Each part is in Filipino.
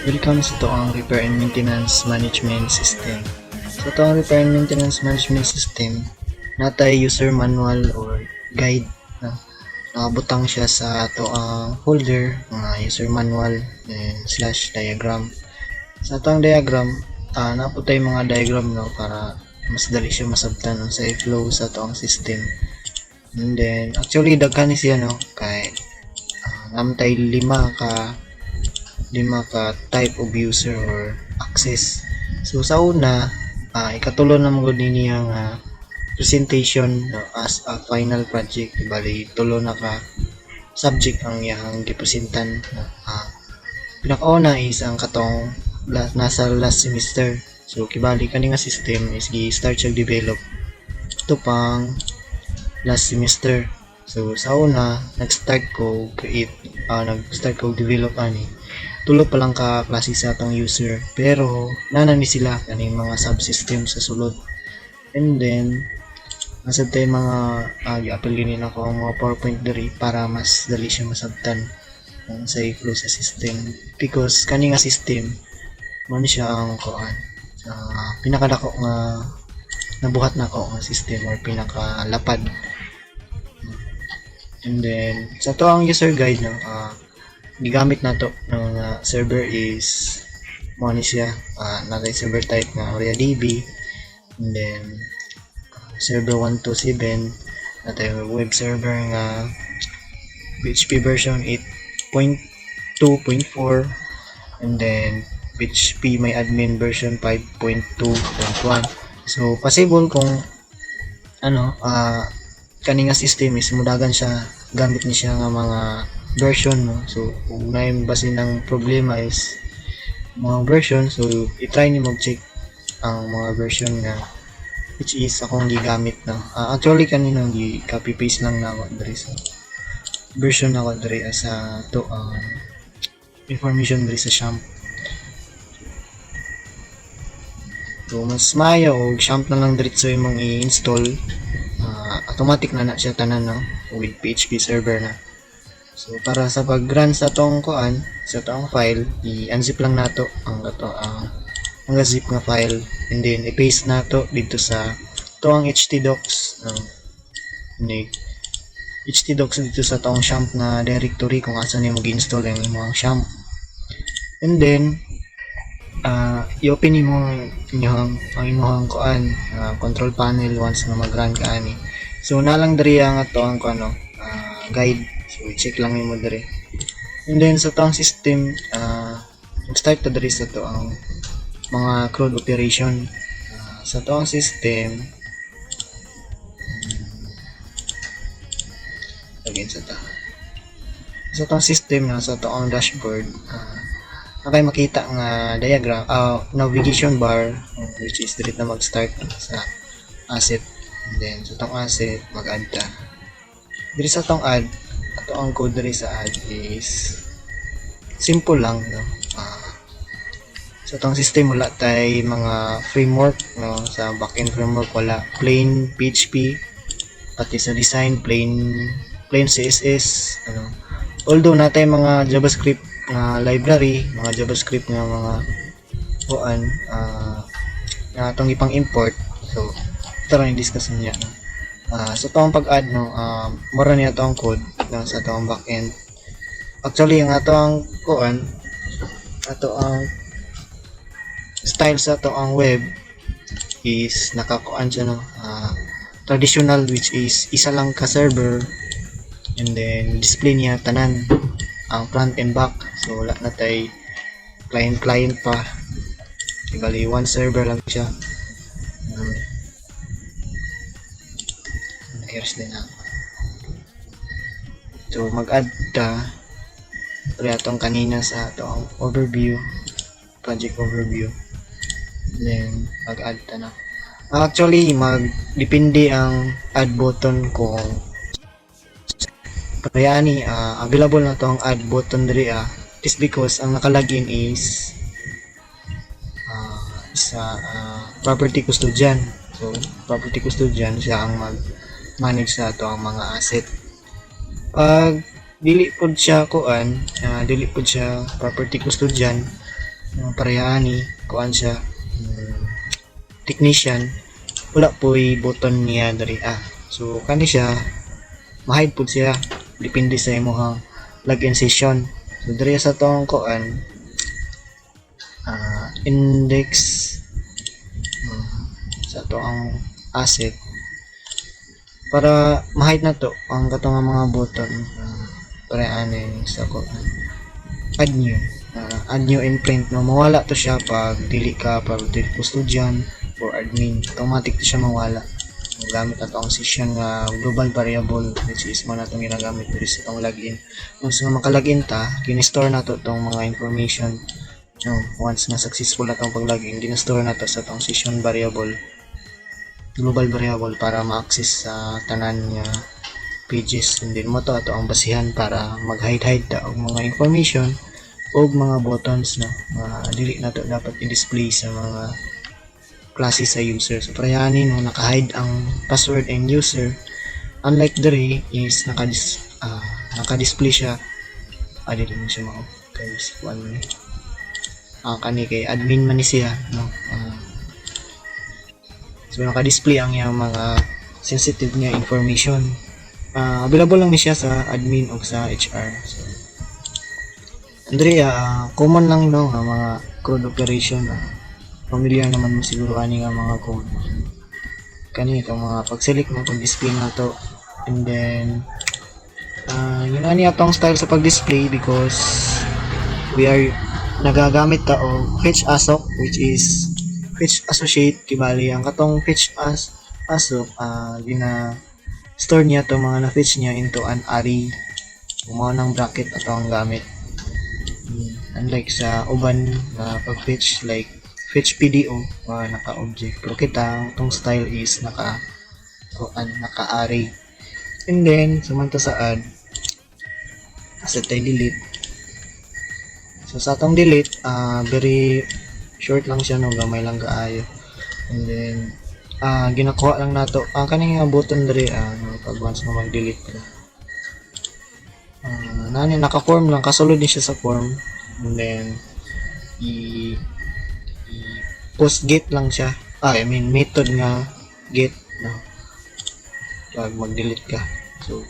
Welcome sa ang Repair and Maintenance Management System. Sa ang Repair and Maintenance Management System, natay user manual or guide na nakabutang siya sa ang folder mga user manual and slash diagram. Sa ang diagram, naputay mga diagram no para mas dali siya masabtan sa flow sa ang system. And then actually daghan ni siya no kay namtay lima ka type of user or access. So sa una, ikatulo na mo din niyang presentation as a final project. Bali tulo na ka subject ang iyang gipresentan. Pinakauna is ang katong nasa last semester. So kibali kani nga system is gi-start siya develop ito pang last semester. So sa una, nag-start ko develop ani. Tulo pa lang ka klase sa atong user pero nanani sila kaning mga subsystem sa sulod. And then nasa tayo mga i-apply din ako ang mga PowerPoint diri para mas dali siya masabtan sa flow sa system because kani nga system man siya ang pinakadako nga nabuhat na ko nga system or pinakalapad. And then sa to ang user guide no gigamit nato ng server is mo ni siya natay server type nga MariaDB, and then server 127 natay web server nga PHP version 8.2.4, and then PHP may admin version 5.2.1. so possible kung kani nga system is mudagan siya gamit ni siya nga mga version no. So kung may basin ng problema is mga version, so i-try ni mag-check ang mga version nga which is akong gigamit na actually kanina copy paste lang na ako diri sa version ako diri sa information diri sa XAMPP. So mas maayo og XAMPP na lang diretso imong i-install, automatic na siya tanan no with PHP server na. So para sa pag-run sa tong sa tong file, i-unzip lang nato ang zip nga file, and then i-paste nato dito sa ang htdocs htdocs dito sa tong XAMPP na directory kung asa ni mag-install ang imong XAMPP. And then i-open nimo ang imong control panel once na mag-run ka ani. So nalang diri ang ang guide. So i-check lang mo diri. And then sa tong system, start ta diri sa ang mga CRUD operation. Sa tong system, again sa tong system na sa tong dashboard, nakay makita nga diagram, navigation bar which is diri na mag-start sa asset. And then sa tong asset mag-add ta. Diri sa tong add, ato ang code diri sa add is simple lang no. Sa tong system wala tay mga framework no, sa backend framework wala, plain PHP, pati sa design plain CSS although natay mga JavaScript na library, mga JavaScript nga mga na atong ipang import. So ito rin discuss niya no. So itong pag-add no, mura niya itong code sa itong backend. Actually ang atong style sa itong web is nakakuan siya no, traditional which is isa lang ka server, and then display niya tanan ang front and back. So wala na tay client pa, ibali one server lang siya. Here's din ako. So mag-add ta pero atong kanina sa atong project overview, then mag-add ta na. Actually depende ang add button kung kaya ni available na to ang add button diri is because ang nakalagin is sa property custodian. So property custodian siya ang manage sa ato ang mga asset. Pag dili pod siya property custodian, parehani kuan siya technician, wala po'y button niya diri so kani siya ma-hide pud siya depende sa imong login session. So diri sa tong kuan index sa to ang asset para ma-hide na to ang katong mga button para ani sa ko add new and print no, mawala to siya pag dili ka pag dili custodian or admin, automatic to siya mawala gamit na to ang session nga global variable which is mo na itong ginagamit dito sa itong login. Once nga makalagin ta, kinistore na to itong mga information no, once na successful na itong pag-login, ginistore na to sa itong session variable, global variable para ma-access sa tanan niya pages, and then mo to ato ang basihan para mag-hide ta og mga information o mga buttons no, dili na to dapat i-display sa mga klase sa user. So parehani no, naka-hide ang password and user, unlike diri is naka-display siya dili mo siya mao guys kuan ni kani kay admin man ni siya no, so naka-display ang iyang mga sensitive niya information. Available lang ni siya sa admin o sa HR. So Andrea, common lang no ang mga CRUD operation. Familiar naman mo siguro kani nga mga code. Kani itong mga pag-select mo, pag-display na to. And then, yun ani atong style sa pag-display because we are nagagamit ta o fetch ASOC which is fetch associate kibali ang katong fetch ASOC store niya to mga na-fetch niya into an array. Mao nang bracket ato ang gamit. Unlike sa uban na pag-fetch like fetch PDO naka-object. Pero kita itong style is naka-array. And then samanta sa add asset tayo delete. So sa atong delete very short lang siya no, gamay lang kaayo. And then ginakuha lang nato ang kaning button diri pag once na mag-delete ka naka-form lang, kasulod din siya sa form. And then post get lang siya method nga get no, pag mag-delete ka. So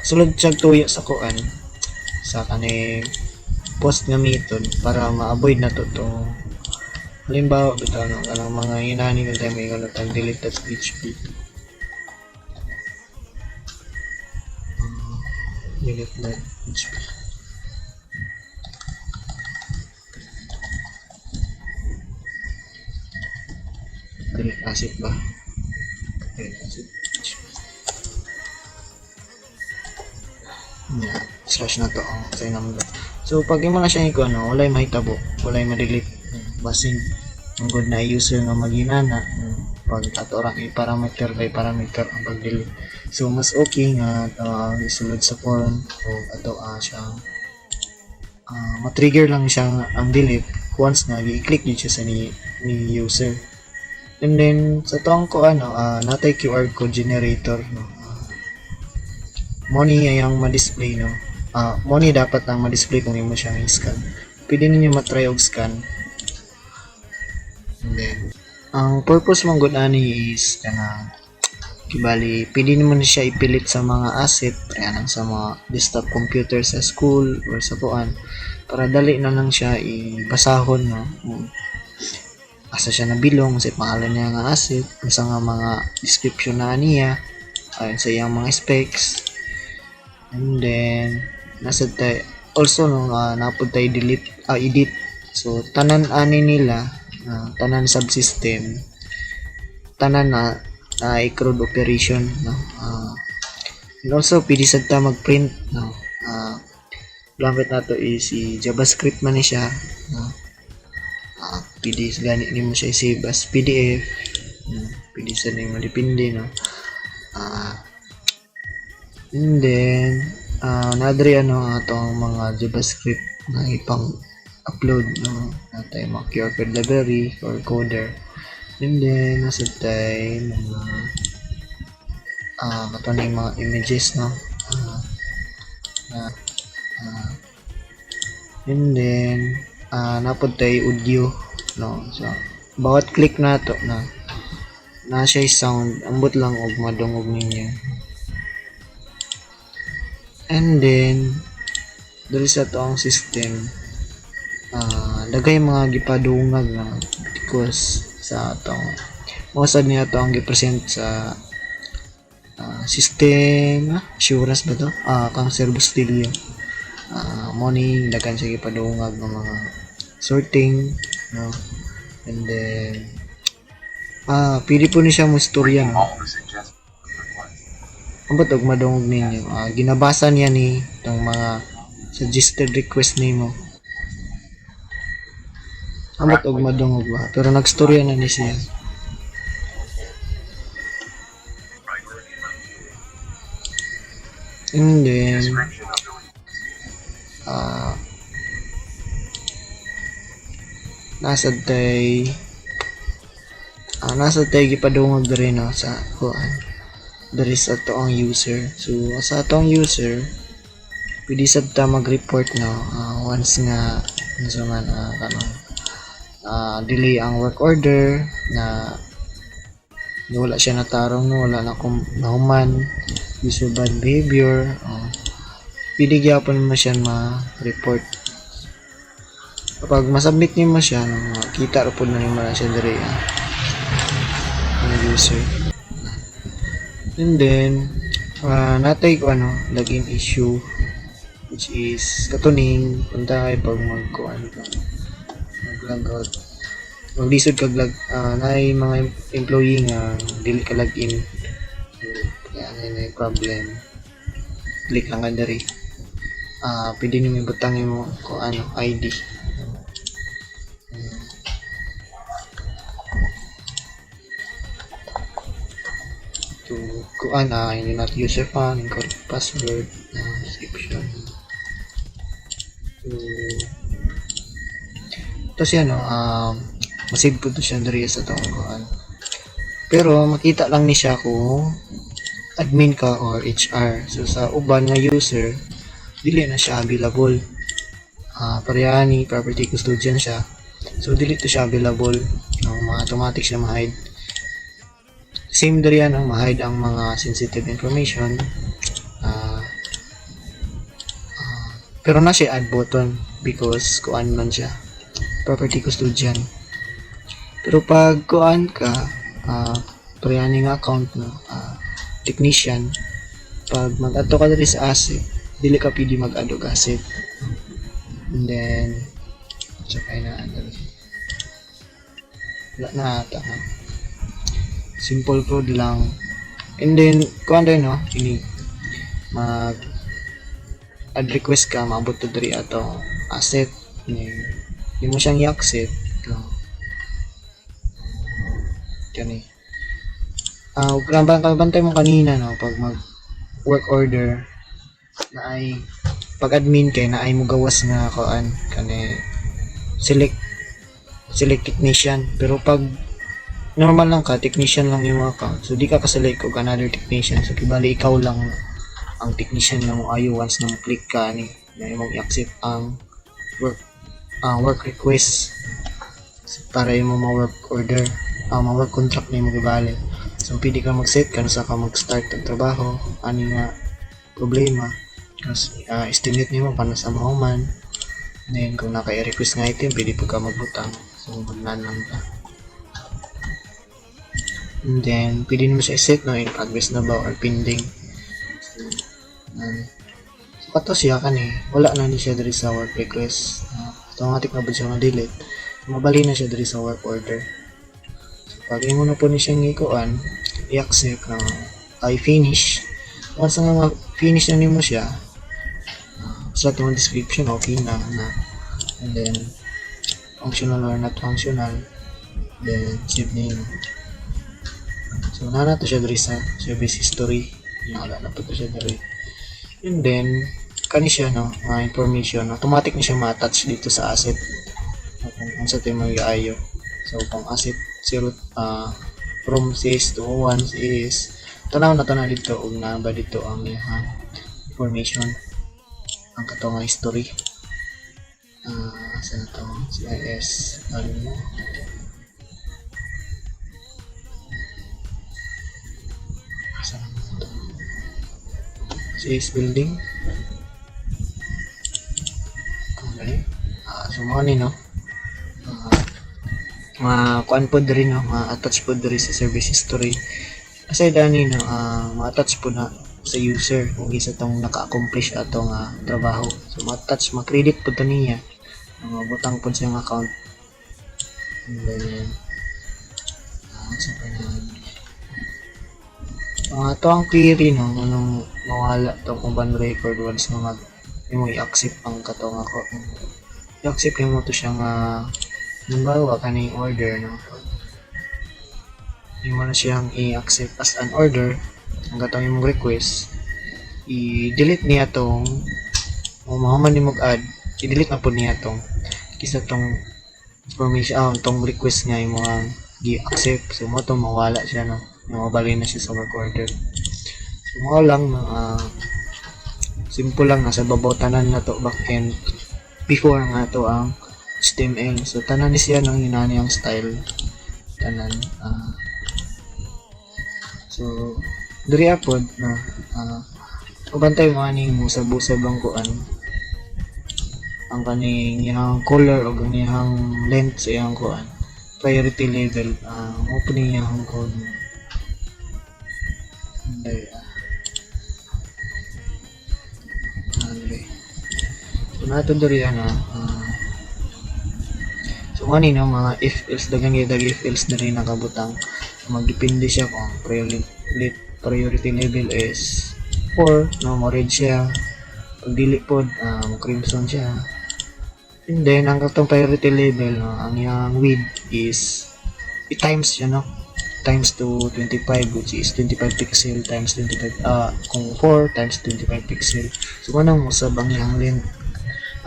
kasulod siya tuyo sa kuan sa kaning post nga method para ma-avoid na to halimbawa bitaw no kanang mga inani nga tayo may tag delete at PHP delete that PHP delete asset ba delete asset slash na to sa number. So pag mo na siya iko walay mahitabo, walay ma-delete basin ang good na user nga maginana pag ato ra i-parameter by parameter ang pag-delete. So mas okay nga isulod sa form o ato siyang ma-trigger lang siya ang delete once na i-click din siya sa ni user. And then sa tong ko natay QR code generator no, money yang ma-display no, money dapat ang ma-display kung imo siyang i-scan. Pwede ninyo matry og scan. And then ang purpose mong good ani is kibali pwede naman siya ipilit sa mga asset sa mga desktop computer sa school or sa kuan para dali na lang siya ibasahon no, asa siya nabilong sa pangalan niya nga asset, sa nga mga description na niya ayon sa iyang mga specs. And then nasa tayo also no, napod tayo edit. So tanan ani nila tanan subsystem tanan na i-CRUD operation no, and also pwede sad ta mag-print no, gamit nato is si JavaScript man ni siya no, pwede gani nimo siya i-save as PDF pwede sa nimo depende no, and then nadri atong mga JavaScript na ipang upload no, natay mga QR code library or coder. And then nasa tayo mga kato mga images no, and then napod tay audio, no. So bawat click nato na siya sound, ambot lang og madungog ninyo. And then dali sa toong system, dagay mga gipadungag na because sa atong mosad niya to ang gipresent sa system assurance ba to, kang Sir Bustillo. Morning daghan siya gipadungag ng mga sorting, no. And then pili po ni siya mo istorya, no. Ambot og madungog ninyo, ginabasa niya ni itong mga suggested request nimo. Ambot og madungog ba, pero nagstorya na ni siya. And then nasa tay gipadungog diri, no, sa kuan diri sa toong user. So sa toong user pwede sad ta mag-report, no, once nga man delay ang work order na wala siya natarong, no, wala na nahuman use of bad behavior. Pwede gyapon mo siya ma-report. Kapag masubmit niyo mo siya, no, kita ra pud na nimo na siya diri ang user. And then natay ko login issue, which is katuning punta kay pag mag-log out, maglisod kag naay mga employee nga dili ka login. So kaya may problem, click lang ka diri. Pwede nyo ibutang mo kung ID. To kuan hindi not user pan, incorrect password, description. Tapos yan, masave po to siya diri sa tong kuan. Pero makita lang ni siya kung admin ka or HR. So sa uban nga user, dili na siya available. Pareha ni property custodian siya. So dili to siya available. Automatic siya ma-hide. Same diri yan ang ma-hide ang mga sensitive information. Pero na siya add button because kuan man siya, property custodian. Pero pag kuan ka, pareha ni nga account, no, technician, pag mag-add ka diri sa asset, dili ka pwede mag-add og asset. And then sakay na wala na ata, simple code lang. And then kuan din, no, ini mag add request ka, maabot to diri ato asset, hindi mo siyang i-accept, no. Kani bantay mo kanina, no, pag mag work order na ay pag admin kay na ay mo gawas nga kuan kani select technician. Pero pag normal lang ka, technician lang yung account, so di ka ka-select og another technician, so kibali ikaw lang ang technician na mo ayo once na mo click ka ni na imong i-accept ang work request para imong ma-work order, ma-work contract na imong gibali. So pwede ka mag-set kung sa ka mag-start ang trabaho, ani nga problema, kasi estimate nimo paano sa mahuman. Then kung naka-request nga item, pwede po ka magbutang, so magnanan ka. And then pwede nimo siya i-set, no, in progress na ba or pending. So kato siya kani wala na ni siya diri sa work request, automatic na ba siya ma-delete, mabali na siya diri sa work order. So pag imo na po ni siyang ikuan, i-accept na ay finish. Once nga finish na nimo siya, sa itong description okay na. And then functional or not functional, then save name. So na to siya diri sa service history, wala na po to siya diri. And then kani siya, no, information automatic na siya ma-attach dito sa asset kung sa tayo mag-ayo. So kung asset 0 from says to 1 is tanaw na to na dito og na ba dito ang information, ang katong history. Saan ito? CIS. Alam mo. Saan ito? CIS building. Okay. So mga ni no. Kuan po diri no, attach po diri sa service history. Kasi dani no, ma-attach po na sa user kung isa tong naka-accomplish atong trabaho. So ma-attach, ma-credit po to niya. Butang po siyang account. And then, sa ito ang query no, anong mawala itong uban record once na mo i-accept ang katong ako. I-accept mo to siyang numbawa kaning order no. Hindi mo na siyang i-accept as an order ang katong imong request, i-delete niya tong mahuman ni mag-add, i-delete na po niya tong kisa tong information, tong request niya yung mga i-accept. So mo to mawala siya no, mawabali na siya sa work order. So mo lang simple lang, nasa babaw tanan na to backend before nga to ang HTML. So tanan ni siya ng inani ang style tanan. So diri apod na ubantay mo ani mo sa busab ang kuan ang kaning iyang color o ang iyang length sa iyang kuan priority level. Opening iyang code so nato diri so kanina mga if else dagang if else na rin nakabutang. Magdepende siya kung priority level is 4 no, mo red siya. Pag dili po crimson siya. And then ang katong priority level ang yang width is i-times siya no, times to 25, which is 25 pixel times 25 kung 4 times 25 pixel. So kanang usab ang yang length,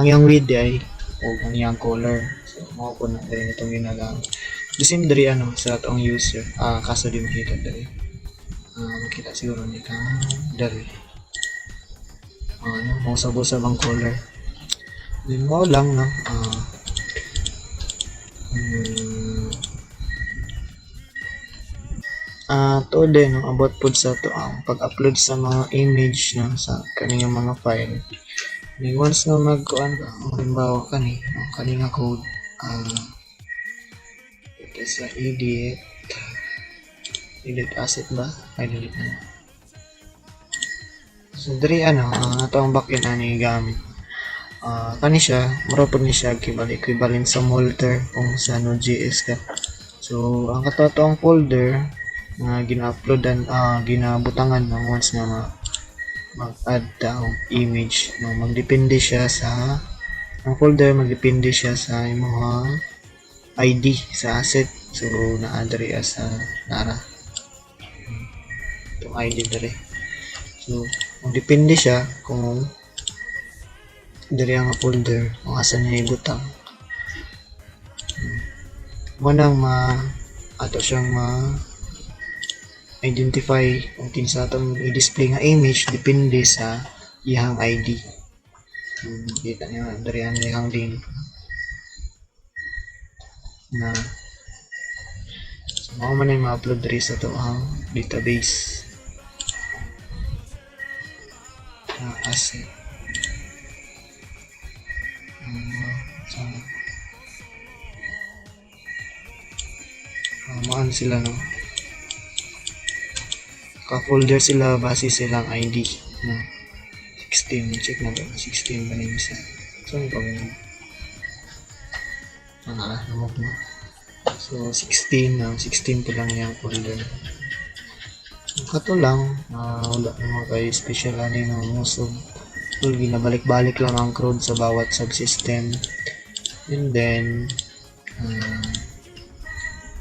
ang yang width ay o ang yang color. So mao po na rin itong ginagamit. The same dari sa atong user. Kaso di makita dari. Makita siguro ni ka dari. Usab-usab ang color. Then mo lang no. To din no, about pod sa to ang pag-upload sa mga image no, sa kaniyang mga file. Then once na magkuan ka, halimbawa kani nga code sa edit asset ba? Delete na. So diri ato ang backend ani gamit. Kani siya, mura ni siya equivalent sa molter kung sa Node.js ka. So ang katotoong folder nga gina-uploadan ginabutangan once na mag-add daw image no, magdepende siya sa ang folder, magdepende siya sa imong ID sa asset. So na-add as nara itong ID dere. So magdepende siya kung dere ang folder kung asa niya ibutang. Manang ato siyang identify kung kinsa atong i-display nga image depende sa iyang ID. Kita niyo dere ang iyang link na mao man ay ma-upload diri sa to ang database asset. Maan sila no, ka-folder sila base silang ID no. 16 check na ba 16 ba ni isa. So pag namok na. So 16 pa lang yung folder. Kato lang wala naman kay special ani nga musog. So ginabalik-balik lang ang code sa bawat subsystem. And then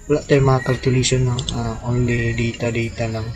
wala tayong mga calculation only data lang.